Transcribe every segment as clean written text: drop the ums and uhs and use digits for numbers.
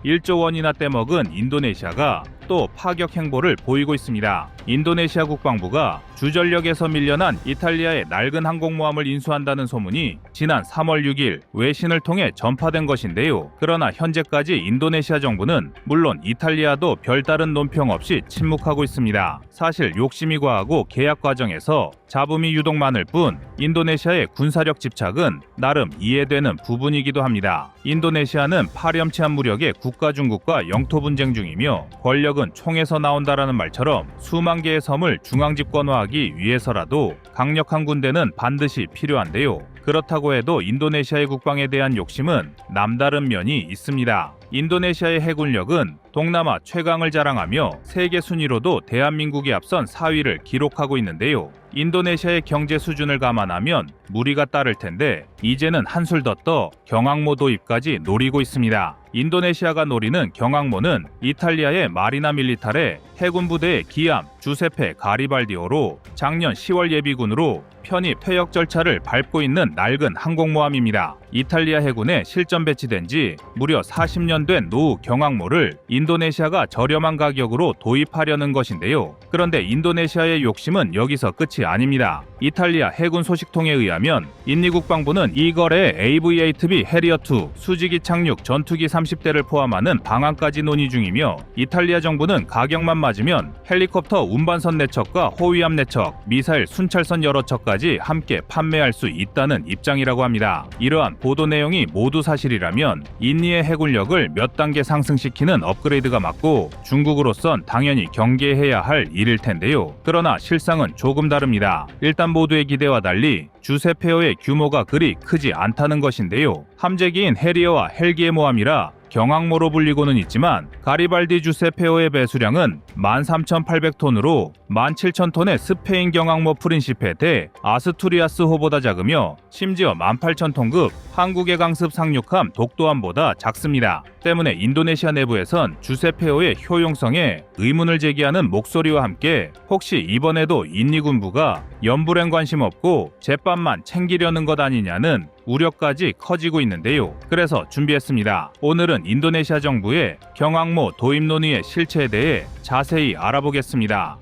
1조 원이나 떼먹은 인도네시아가 또 파격 행보를 보이고 있습니다. 인도네시아 국방부가 주전력에서 밀려난 이탈리아의 낡은 항공모함을 인수한다는 소문이 지난 3월 6일 외신을 통해 전파된 것인데요. 그러나 현재까지 인도네시아 정부는 물론 이탈리아도 별다른 논평 없이 침묵하고 있습니다. 사실 욕심이 과하고 계약 과정에서 잡음이 유독 많을 뿐 인도네시아의 군사력 집착은 나름 이해되는 부분이기도 합니다. 인도네시아는 파렴치한 무력의 국가 중국과 영토 분쟁 중이며 권력은 총에서 나온다라는 말처럼 수만 개의 섬을 중앙 집권화하기 위해서라도 강력한 군대는 반드시 필요한데요. 그렇다고 해도 인도네시아의 국방에 대한 욕심은 남다른 면이 있습니다. 인도네시아의 해군력은 동남아 최강을 자랑하며 세계 순위로도 대한민국이 앞선 4위를 기록하고 있는데요. 인도네시아의 경제 수준을 감안하면 무리가 따를 텐데 이제는 한술 더 떠 경항모 도입까지 노리고 있습니다. 인도네시아가 노리는 경항모는 이탈리아의 마리나 밀리타레 해군 부대의 기암 주세페 가리발디오로 작년 10월 예비군으로 편입 퇴역 절차를 밟고 있는 낡은 항공모함입니다. 이탈리아 해군에 실전 배치된 지 무려 40년 된 노후 경항모를 인도네시아가 저렴한 가격으로 도입하려는 것인데요. 그런데 인도네시아의 욕심은 여기서 끝이 아닙니다. 이탈리아 해군 소식통에 의하면 인니 국방부는 이 거래에 AV-8B 해리어2 수직이 착륙 전투기 30대를 포함하는 방안까지 논의 중이며 이탈리아 정부는 가격만 맞으면 헬리콥터 운반선 4척과 호위함 4척, 미사일 순찰선 여러 척까지 함께 판매할 수 있다는 입장이라고 합니다. 이러한 보도 내용이 모두 사실이라면 인니의 해군력을 몇 단계 상승시키는 업그레이드가 맞고 중국으로선 당연히 경계해야 할 일일 텐데요. 그러나 실상은 조금 다릅니다. 일단 모두의 기대와 달리 주세페호의 규모가 그리 크지 않다는 것인데요. 함재기인 해리어와 헬기의 모함이라 경항모로 불리고는 있지만 가리발디 주세페호의 배수량은 13,800톤으로 17,000톤의 스페인 경항모 프린시페 대 아스투리아스호보다 작으며 심지어 18,000톤급 한국의 강습 상륙함 독도함보다 작습니다. 때문에 인도네시아 내부에선 주세페호의 효용성에 의문을 제기하는 목소리와 함께 혹시 이번에도 인니 군부가 연불엔 관심 없고 제밥만 챙기려는 것 아니냐는 우려까지 커지고 있는데요. 그래서 준비했습니다. 오늘은 인도네시아 정부의 경항모 도입 논의의 실체에 대해 자세히 알아보겠습니다.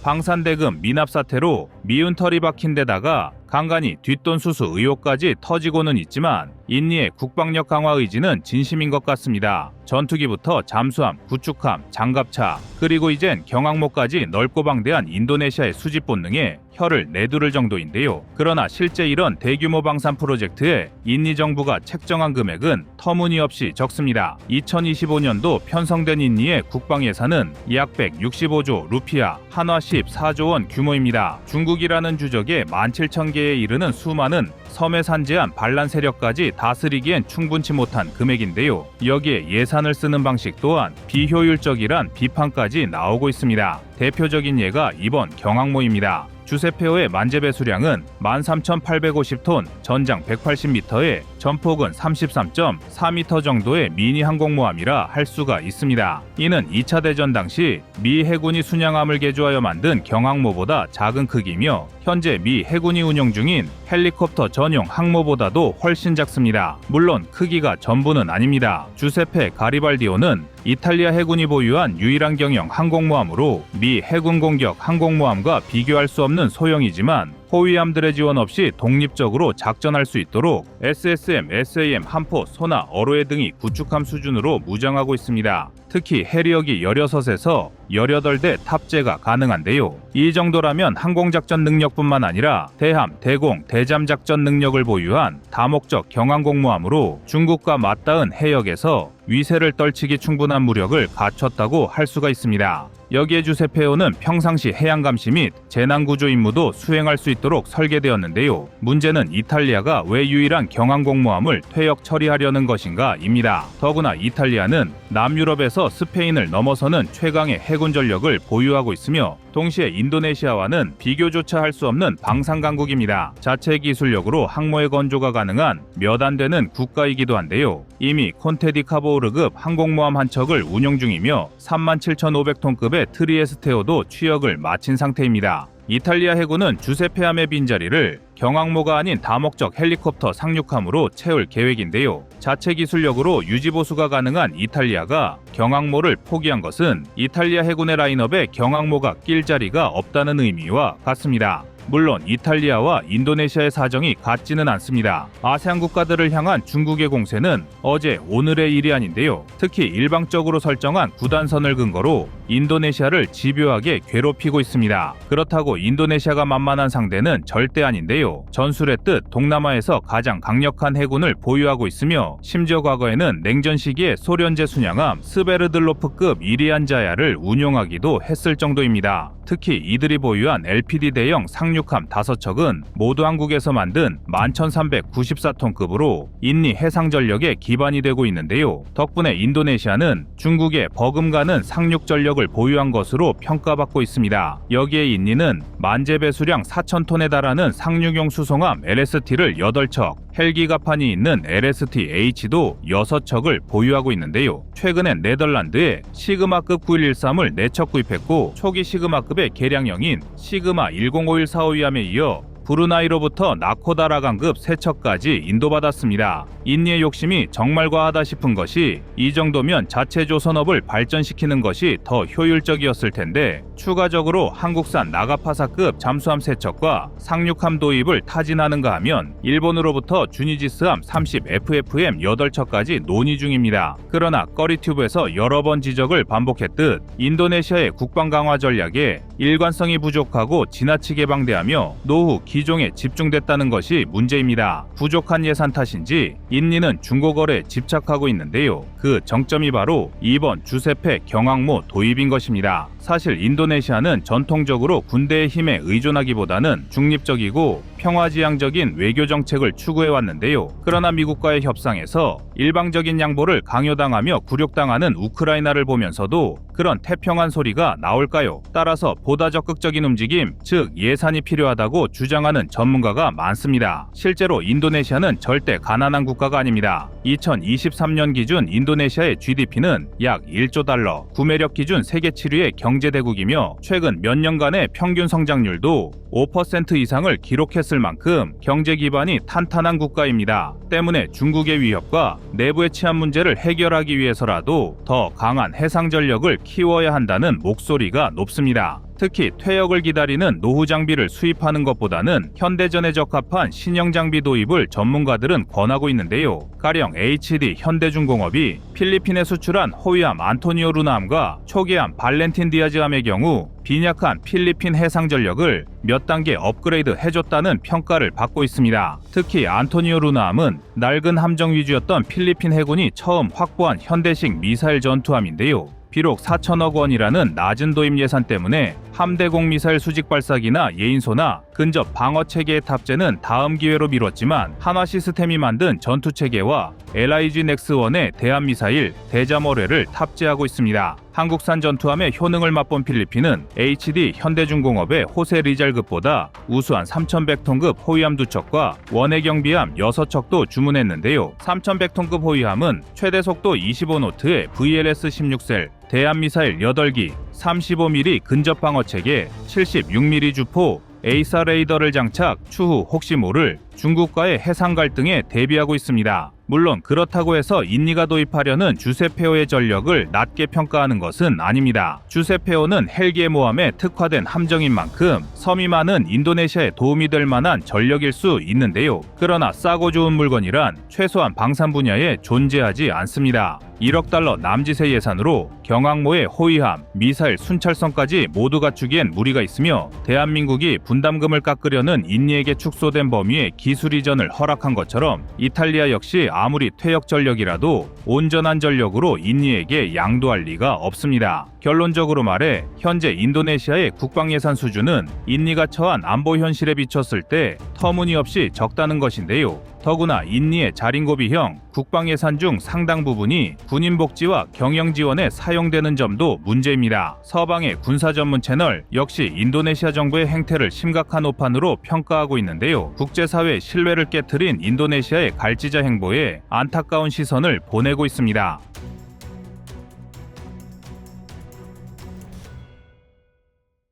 방산대금 미납 사태로 미운 털이 박힌 데다가 간간히 뒷돈 수수 의혹까지 터지고는 있지만 인니의 국방력 강화 의지는 진심인 것 같습니다. 전투기부터 잠수함, 구축함, 장갑차, 그리고 이젠 경항모까지 넓고 방대한 인도네시아의 수집 본능에 혀를 내두를 정도인데요. 그러나 실제 이런 대규모 방산 프로젝트에 인니 정부가 책정한 금액은 터무니없이 적습니다. 2025년도 편성된 인니의 국방 예산은 약 165조 루피아, 한화 14조 원 규모입니다. 중국이라는 주적에 17,000개에 이르는 수많은 섬에 산재한 반란 세력까지 다스리기엔 충분치 못한 금액인데요. 여기에 예산을 쓰는 방식 또한 비효율적이란 비판까지 나오고 있습니다. 대표적인 예가 이번 경항모입니다. 주세페호의 만재 배수량은 13,850톤, 전장 180m에 전폭은 33.4m 정도의 미니 항공모함이라 할 수가 있습니다. 이는 2차 대전 당시 미 해군이 순양함을 개조하여 만든 경항모보다 작은 크기며 현재 미 해군이 운영 중인 헬리콥터 전용 항모보다도 훨씬 작습니다. 물론 크기가 전부는 아닙니다. 주세페 가리발디오는 이탈리아 해군이 보유한 유일한 경영 항공모함으로 미 해군 공격 항공모함과 비교할 수 없는 소형이지만 호위함들의 지원 없이 독립적으로 작전할 수 있도록 SSM, SAM, 함포, 소나, 어로해 등이 구축함 수준으로 무장하고 있습니다. 특히 해리어기 16에서 18대 탑재가 가능한데요. 이 정도라면 항공작전 능력뿐만 아니라 대함, 대공, 대잠 작전 능력을 보유한 다목적 경항공모함으로 중국과 맞닿은 해역에서 위세를 떨치기 충분한 무력을 갖췄다고 할 수가 있습니다. 여기에 주세페호는 평상시 해양감시 및 재난구조 임무도 수행할 수 있도록 설계되었는데요. 문제는 이탈리아가 왜 유일한 경항공모함을 퇴역 처리하려는 것인가 입니다. 더구나 이탈리아는 남유럽에서 스페인을 넘어서는 최강의 해군 전력을 보유하고 있으며 동시에 인도네시아와는 비교조차 할 수 없는 방산강국입니다. 자체 기술력으로 항모의 건조가 가능한 몇 안 되는 국가이기도 한데요. 이미 콘테 디 카보르 테오르급 항공모함 한 척을 운용 중이며 37,500톤급의 트리에스테오도 취역을 마친 상태입니다. 이탈리아 해군은 주세페함의 빈자리를 경항모가 아닌 다목적 헬리콥터 상륙함으로 채울 계획인데요. 자체 기술력으로 유지보수가 가능한 이탈리아가 경항모를 포기한 것은 이탈리아 해군의 라인업에 경항모가 낄 자리가 없다는 의미와 같습니다. 물론 이탈리아와 인도네시아의 사정이 같지는 않습니다. 아세안 국가들을 향한 중국의 공세는 어제 오늘의 일이 아닌데요. 특히 일방적으로 설정한 구단선을 근거로 인도네시아를 집요하게 괴롭히고 있습니다. 그렇다고 인도네시아가 만만한 상대는 절대 아닌데요. 전술했듯 동남아에서 가장 강력한 해군을 보유하고 있으며 심지어 과거에는 냉전 시기에 소련제 순양함 스베르들로프급 이리안자야를 운용하기도 했을 정도입니다. 특히 이들이 보유한 LPD 대형 상륙함 5척은 모두 한국에서 만든 11,394톤급으로 인리 해상전력의 기반이 되고 있는데요. 덕분에 인도네시아는 중국의 버금가는 상륙전력을 보유한 것으로 평가받고 있습니다. 여기에 인리는 만재배수량 4,000톤에 달하는 상륙용 수송함 LST를 8척, 헬기갑판이 있는 LST-H도 6척을 보유하고 있는데요. 최근엔 네덜란드에 시그마급 9113을 4척 구입했고 초기 시그마급의 개량형인 시그마 105145위함에 이어 브루나이로부터 나코다라강급 3척까지 인도받았습니다. 인리의 욕심이 정말 과하다 싶은 것이 이 정도면 자체 조선업을 발전시키는 것이 더 효율적이었을 텐데 추가적으로 한국산 나가파사급 잠수함 3척과 상륙함 도입을 타진하는가 하면 일본으로부터 주니지스함 30FFM 8척까지 논의 중입니다. 그러나 꺼리튜브에서 여러 번 지적을 반복했듯 인도네시아의 국방 강화 전략에 일관성이 부족하고 지나치게 방대하며 노후 기종에 집중됐다는 것이 문제입니다. 부족한 예산 탓인지 인리는 중고거래에 집착하고 있는데요. 그 정점이 바로 이번 주세페 경항모 도입인 것입니다. 사실 인도네시아는 전통적으로 군대의 힘에 의존하기보다는 중립적이고 평화지향적인 외교 정책을 추구해왔는데요. 그러나 미국과의 협상에서 일방적인 양보를 강요당하며 굴욕당하는 우크라이나를 보면서도 그런 태평한 소리가 나올까요? 따라서 보다 적극적인 움직임, 즉 예산이 필요하다고 주장하는 전문가가 많습니다. 실제로 인도네시아는 절대 가난한 국가가 아닙니다. 2023년 기준 인도네시아의 GDP는 약 1조 달러, 구매력 기준 세계 7위의 경제대국이며 최근 몇 년간의 평균 성장률도 5% 이상을 기록했을 만큼 경제 기반이 탄탄한 국가입니다. 때문에 중국의 위협과 내부의 치안 문제를 해결하기 위해서라도 더 강한 해상 전력을 키워야 한다는 목소리가 높습니다. 특히 퇴역을 기다리는 노후 장비를 수입하는 것보다는 현대전에 적합한 신형 장비 도입을 전문가들은 권하고 있는데요. 가령 HD 현대중공업이 필리핀에 수출한 호위함 안토니오 루나함과 초계함 발렌틴 디아즈함의 경우 빈약한 필리핀 해상 전력을 몇 단계 업그레이드 해줬다는 평가를 받고 있습니다. 특히 안토니오 루나함은 낡은 함정 위주였던 필리핀 해군이 처음 확보한 현대식 미사일 전투함인데요. 비록 4천억 원이라는 낮은 도입 예산 때문에 함대공 미사일 수직 발사기나 예인소나 근접 방어 체계의 탑재는 다음 기회로 미뤘지만 한화 시스템이 만든 전투 체계와 LIG 넥스1의 대한 미사일 대자머레를 탑재하고 있습니다. 한국산 전투함의 효능을 맛본 필리핀은 HD 현대중공업의 호세 리잘급보다 우수한 3100톤급 호위함 2척과 원해 경비함 6척도 주문했는데요. 3100톤급 호위함은 최대 속도 25노트의 VLS-16셀, 대한미사일 8기, 35mm 근접 방어 체계, 76mm 주포, 에이사 레이더를 장착, 추후 혹시 모를 중국과의 해상 갈등에 대비하고 있습니다. 물론 그렇다고 해서 인리가 도입하려는 주세페오의 전력을 낮게 평가하는 것은 아닙니다. 주세페오는 헬기의 모함에 특화된 함정인 만큼 섬이 많은 인도네시아에 도움이 될 만한 전력일 수 있는데요. 그러나 싸고 좋은 물건이란 최소한 방산 분야에 존재하지 않습니다. 1억 달러 남짓의 예산으로 경항모의 호위함, 미사일 순찰선까지 모두 갖추기엔 무리가 있으며 대한민국이 분담금을 깎으려는 인리에게 축소된 범위의 기술 이전을 허락한 것처럼 이탈리아 역시 아무리 퇴역 전력이라도 온전한 전력으로 인리에게 양도할 리가 없습니다. 결론적으로 말해 현재 인도네시아의 국방 예산 수준은 인니가 처한 안보 현실에 비췄을 때 터무니없이 적다는 것인데요. 더구나 인니의 자린고비형 국방 예산 중 상당 부분이 군인 복지와 경영 지원에 사용되는 점도 문제입니다. 서방의 군사 전문 채널 역시 인도네시아 정부의 행태를 심각한 오판으로 평가하고 있는데요. 국제사회의 신뢰를 깨트린 인도네시아의 갈지자 행보에 안타까운 시선을 보내고 있습니다.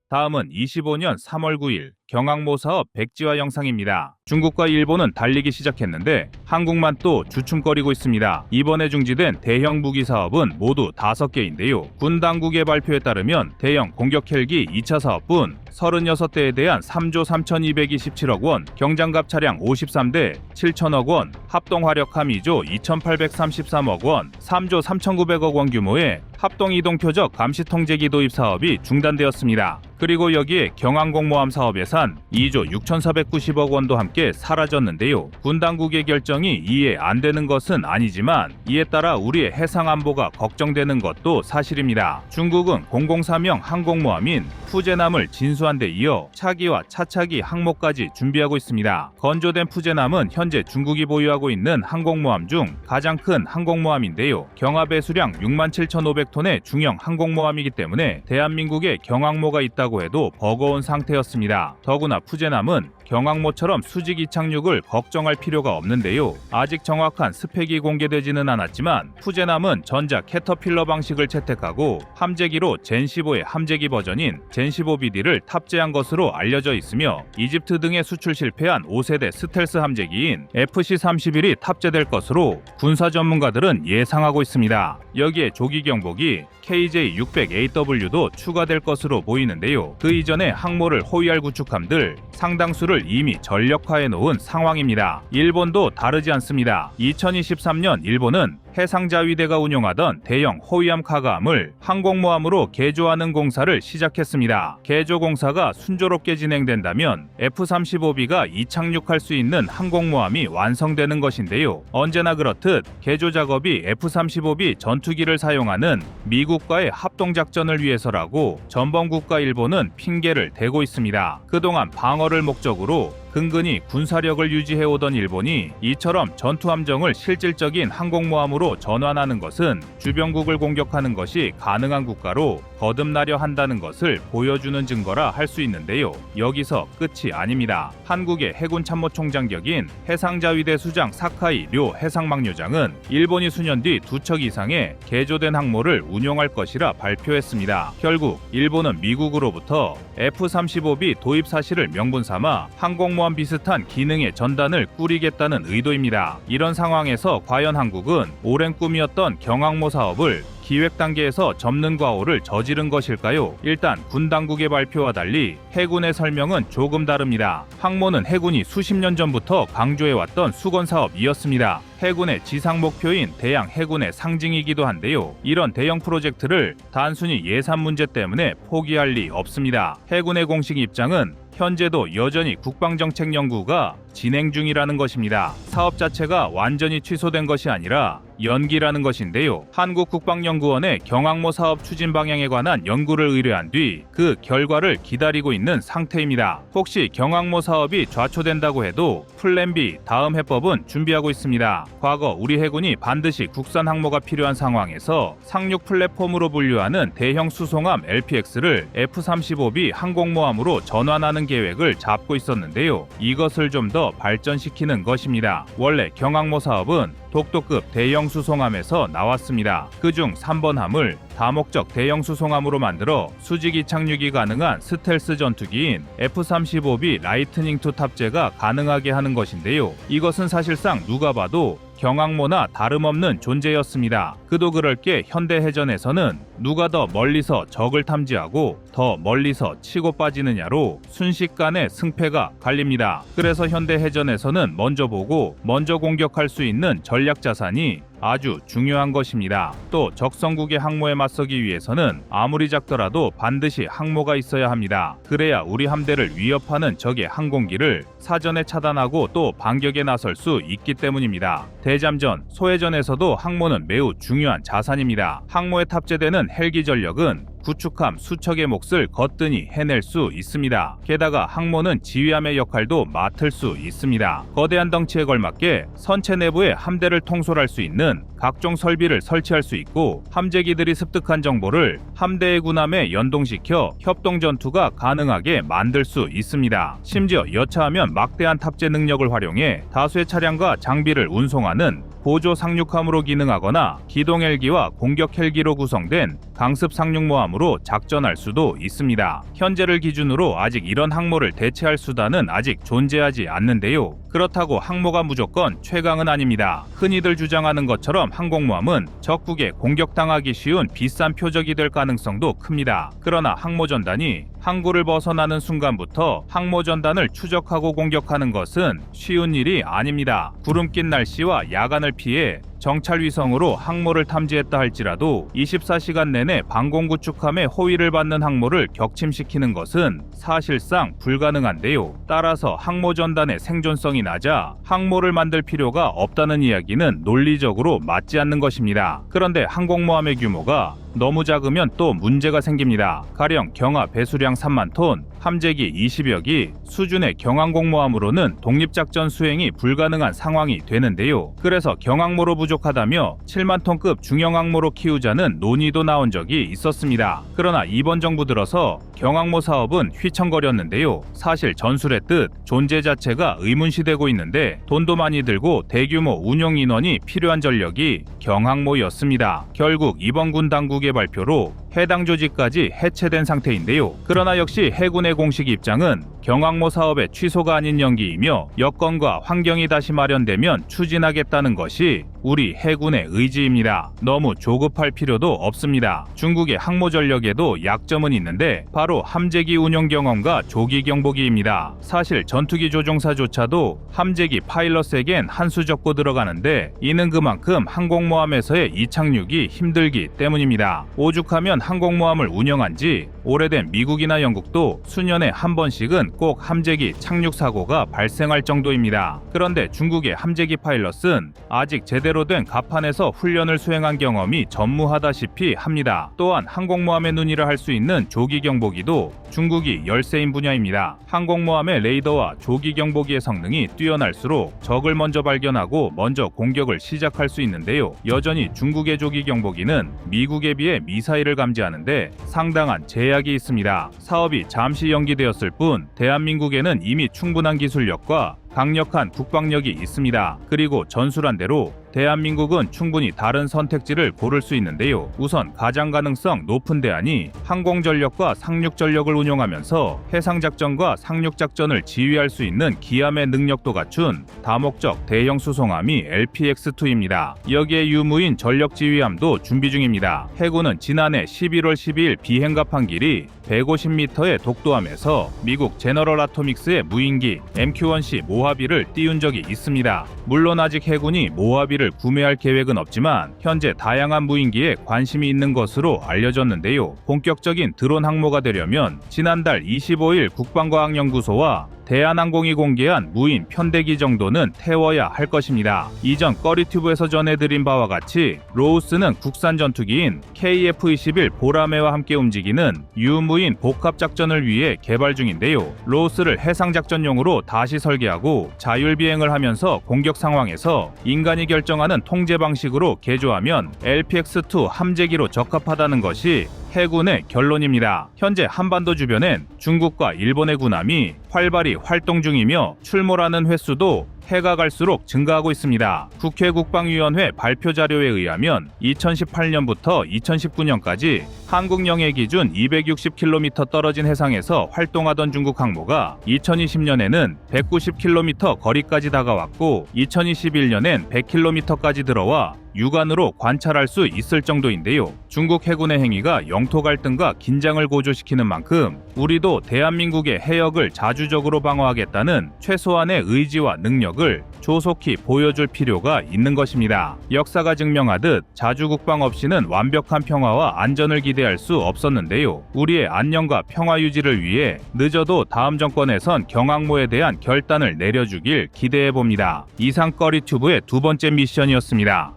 다음은 25년 3월 9일 경항모 사업 백지화 영상입니다. 중국과 일본은 달리기 시작했는데 한국만 또 주춤거리고 있습니다. 이번에 중지된 대형 무기 사업은 모두 5개인데요. 군 당국의 발표에 따르면 대형 공격 헬기 2차 사업분 36대에 대한 3조 3,227억 원, 경장갑 차량 53대 7천억 원, 합동화력함 2조 2,833억 원, 3조 3,900억 원 규모의 합동이동표적 감시통제기 도입 사업이 중단되었습니다. 그리고 여기에 경항공모함 사업 예산 2조 6,490억 원도 함께 사라졌는데요. 군 당국의 결정이 이해 안 되는 것은 아니지만 이에 따라 우리의 해상 안보가 걱정되는 것도 사실입니다. 중국은 003형 항공모함인 푸제남을 진수한 데 이어 차기와 차차기 항모까지 준비하고 있습니다. 건조된 푸제남은 현재 중국이 보유하고 있는 항공모함 중 가장 큰 항공모함인데요. 경하 배수량 67,500톤의 중형 항공모함이기 때문에 대한민국에 경항모가 있다고 해도 버거운 상태였습니다. 더구나 푸제남은 경항모처럼 수직 이착륙을 걱정할 필요가 없는데요. 아직 정확한 스펙이 공개되지는 않았지만 푸제남은 전자 캐터필러 방식을 채택하고 함재기로 젠15의 함재기 버전인 젠15BD를 탑재한 것으로 알려져 있으며 이집트 등에 수출 실패한 5세대 스텔스 함재기인 FC-31이 탑재될 것으로 군사 전문가들은 예상하고 있습니다. 여기에 조기 경보기 KJ-600AW도 추가될 것으로 보이는데요. 그 이전에 항모를 호위할 구축함들 상당수를 이미 전력화해 놓은 상황입니다. 일본도 다르지 않습니다. 2023년 일본은 해상자위대가 운용하던 대형 호위함 카가함을 항공모함으로 개조하는 공사를 시작했습니다. 개조 공사가 순조롭게 진행된다면 F-35B가 이착륙할 수 있는 항공모함이 완성되는 것인데요. 언제나 그렇듯 개조 작업이 F-35B 전투기를 사용하는 미국과의 합동작전을 위해서라고 전범국가 일본은 핑계를 대고 있습니다. 그동안 방어를 목적으로 근근히 군사력을 유지해오던 일본이 이처럼 전투함정을 실질적인 항공모함으로 전환하는 것은 주변국을 공격하는 것이 가능한 국가로 거듭나려 한다는 것을 보여주는 증거라 할 수 있는데요. 여기서 끝이 아닙니다. 한국의 해군 참모총장 격인 해상자위대 수장 사카이 료 해상망료장은 일본이 수년 뒤 2척 이상의 개조된 항모를 운용할 것이라 발표했습니다. 결국 일본은 미국으로부터 F-35B 도입 사실을 명분 삼아 항공모함 비슷한 기능의 전단을 꾸리겠다는 의도입니다. 이런 상황에서 과연 한국은 오랜 꿈이었던 경항모 사업을 기획 단계에서 접는 과오를 저지른 것일까요? 일단 군 당국의 발표와 달리 해군의 설명은 조금 다릅니다. 항모는 해군이 수십 년 전부터 강조해왔던 수건 사업이었습니다. 해군의 지상 목표인 대양 해군의 상징이기도 한데요. 이런 대형 프로젝트를 단순히 예산 문제 때문에 포기할 리 없습니다. 해군의 공식 입장은 현재도 여전히 국방정책 연구가 진행 중이라는 것입니다. 사업 자체가 완전히 취소된 것이 아니라 연기라는 것인데요. 한국국방연구원의 경항모 사업 추진 방향에 관한 연구를 의뢰한 뒤 그 결과를 기다리고 있는 상태입니다. 혹시 경항모 사업이 좌초된다고 해도 플랜 B 다음 해법은 준비하고 있습니다. 과거 우리 해군이 반드시 국산 항모가 필요한 상황에서 상륙 플랫폼으로 분류하는 대형 수송함 LPX를 F-35B 항공모함으로 전환하는 계획을 잡고 있었는데요. 이것을 좀 더 발전시키는 것입니다. 원래 경항모 사업은 독도급 대형 수송함에서 나왔습니다. 그중 3번 함을 다목적 대형 수송함으로 만들어 수직 이착륙이 가능한 스텔스 전투기인 F-35B 라이트닝2 탑재가 가능하게 하는 것인데요. 이것은 사실상 누가 봐도 경항모나 다름없는 존재였습니다. 그도 그럴 게 현대해전에서는 누가 더 멀리서 적을 탐지하고 더 멀리서 치고 빠지느냐로 순식간에 승패가 갈립니다. 그래서 현대해전에서는 먼저 보고 먼저 공격할 수 있는 전략 자산이 아주 중요한 것입니다. 또 적성국의 항모에 맞서기 위해서는 아무리 작더라도 반드시 항모가 있어야 합니다. 그래야 우리 함대를 위협하는 적의 항공기를 사전에 차단하고 또 반격에 나설 수 있기 때문입니다. 대잠전, 소해전에서도 항모는 매우 중요한 자산입니다. 항모에 탑재되는 헬기 전력은 구축함 수척의 몫을 거뜬히 해낼 수 있습니다. 게다가 항모는 지휘함의 역할도 맡을 수 있습니다. 거대한 덩치에 걸맞게 선체 내부에 함대를 통솔할 수 있는 각종 설비를 설치할 수 있고, 함재기들이 습득한 정보를 함대의 군함에 연동시켜 협동 전투가 가능하게 만들 수 있습니다. 심지어 여차하면 막대한 탑재 능력을 활용해 다수의 차량과 장비를 운송하는 보조 상륙함으로 기능하거나 기동 헬기와 공격 헬기로 구성된 강습 상륙모함으로 작전할 수도 있습니다. 현재를 기준으로 아직 이런 항모를 대체할 수단은 아직 존재하지 않는데요. 그렇다고 항모가 무조건 최강은 아닙니다. 흔히들 주장하는 것처럼 항공모함은 적국에 공격당하기 쉬운 비싼 표적이 될 가능성도 큽니다. 그러나 항모전단이 항구를 벗어나는 순간부터 항모전단을 추적하고 공격하는 것은 쉬운 일이 아닙니다. 구름 낀 날씨와 야간을 피해 정찰 위성으로 항모를 탐지했다 할지라도 24시간 내내 방공구축함의 호위를 받는 항모를 격침시키는 것은 사실상 불가능한데요. 따라서 항모전단의 생존성이 낮아 항모를 만들 필요가 없다는 이야기는 논리적으로 맞지 않는 것입니다. 그런데 항공모함의 규모가 너무 작으면 또 문제가 생깁니다. 가령 경하 배수량 3만 톤, 함재기 20여 기 수준의 경항공모함으로는 독립작전 수행이 불가능한 상황이 되는데요. 그래서 경항모로 부족하다며 7만 톤급 중형항모로 키우자는 논의도 나온 적이 있었습니다. 그러나 이번 정부 들어서 경항모 사업은 휘청거렸는데요. 사실 전술의 뜻, 존재 자체가 의문시되고 있는데 돈도 많이 들고 대규모 운용 인원이 필요한 전력이 경항모였습니다. 결국 이번 군 당국의 발표로 해당 조직까지 해체된 상태인데요. 그러나 역시 해군의 공식 입장은 경항모 사업의 취소가 아닌 연기이며 여건과 환경이 다시 마련되면 추진하겠다는 것이 우리 해군의 의지입니다. 너무 조급할 필요도 없습니다. 중국의 항모 전력에도 약점은 있는데 바로 함재기 운용 경험과 조기 경보기입니다. 사실 전투기 조종사조차도 함재기 파일럿에겐 한 수 적고 들어가는데 이는 그만큼 항공모함에서의 이착륙이 힘들기 때문입니다. 오죽하면 항공모함을 운영한 지 오래된 미국이나 영국도 수년에 한 번씩은 꼭 함재기 착륙 사고가 발생할 정도입니다. 그런데 중국의 함재기 파일럿은 아직 제대로 된 갑판에서 훈련을 수행한 경험이 전무하다시피 합니다. 또한 항공모함의 눈이라 할 수 있는 조기 경보기도 중국이 열세인 분야입니다. 항공모함의 레이더와 조기 경보기의 성능이 뛰어날수록 적을 먼저 발견하고 먼저 공격을 시작할 수 있는데요. 여전히 중국의 조기 경보기는 미국에 비해 미사일을 감지하는데 상당한 제약이 있습니다. 사업이 잠시 연기되었을 뿐 대한민국에는 이미 충분한 기술력과 강력한 국방력이 있습니다. 그리고 전술한 대로 대한민국은 충분히 다른 선택지를 고를 수 있는데요. 우선 가장 가능성 높은 대안이 항공전력과 상륙전력을 운용하면서 해상작전과 상륙작전을 지휘할 수 있는 기함의 능력도 갖춘 다목적 대형 수송함이 LPX-2입니다. 여기에 유무인 전력지휘함도 준비 중입니다. 해군은 지난해 11월 12일 비행갑판 길이 150m의 독도함에서 미국 제너럴 아토믹스의 무인기 MQ-1C 모하비를 띄운 적이 있습니다. 물론 아직 해군이 모하비를 구매할 계획은 없지만 현재 다양한 무인기에 관심이 있는 것으로 알려졌는데요. 본격적인 드론 항모가 되려면 지난달 25일 국방과학연구소와 대한항공이 공개한 무인 편대기 정도는 태워야 할 것입니다. 이전 꺼리튜브에서 전해드린 바와 같이 로우스는 국산 전투기인 KF-21 보라매와 함께 움직이는 유무인 복합작전을 위해 개발 중인데요. 로우스를 해상작전용으로 다시 설계하고 자율비행을 하면서 공격 상황에서 인간이 결정하는 통제 방식으로 개조하면 LPX-2 함재기로 적합하다는 것이 해군의 결론입니다. 현재 한반도 주변엔 중국과 일본의 군함이 활발히 활동 중이며 출몰하는 횟수도 해가 갈수록 증가하고 있습니다. 국회 국방위원회 발표 자료에 의하면 2018년부터 2019년까지 한국 영해 기준 260km 떨어진 해상에서 활동하던 중국 항모가 2020년에는 190km 거리까지 다가왔고 2021년엔 100km까지 들어와 육안으로 관찰할 수 있을 정도인데요. 중국 해군의 행위가 영토 갈등과 긴장을 고조시키는 만큼 우리도 대한민국의 해역을 자주적으로 방어하겠다는 최소한의 의지와 능력을 조속히 보여줄 필요가 있는 것입니다. 역사가 증명하듯 자주국방 없이는 완벽한 평화와 안전을 기대할 수 없었는데요. 우리의 안녕과 평화 유지를 위해 늦어도 다음 정권에선 경항모에 대한 결단을 내려주길 기대해봅니다. 이상 꺼리튜브의 두 번째 미션이었습니다.